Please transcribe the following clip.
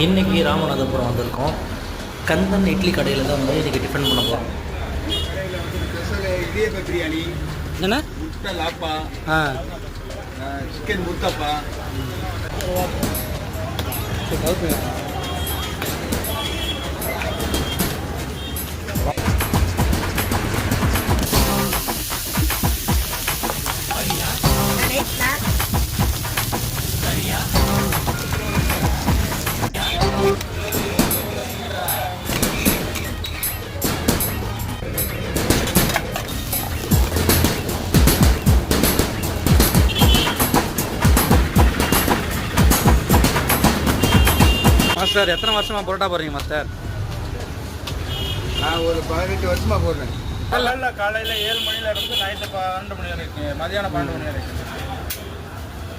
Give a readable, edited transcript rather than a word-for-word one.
இன்றைக்கி ராமநாதபுரம் வந்திருக்கோம். கந்தன் இட்லி கடையில் தான் வந்து இன்றைக்கி டிஃபன் பண்ண போகிறோம். இடியப்ப பிரியாணி, என்ன முட்டை லாப்பா, சிக்கன் முத்தப்பா. மாஸ்டர் எத்தனை வருஷமாக பரோட்டா போடுறீங்க மாஸ்டர்? நான் ஒரு 18 வருஷமாக போடுறேன். காலையில் 7 மணில இருந்து நைட்டு 12 மணி வரைக்கும், மதியானம் 12 மணி வரைக்கும்.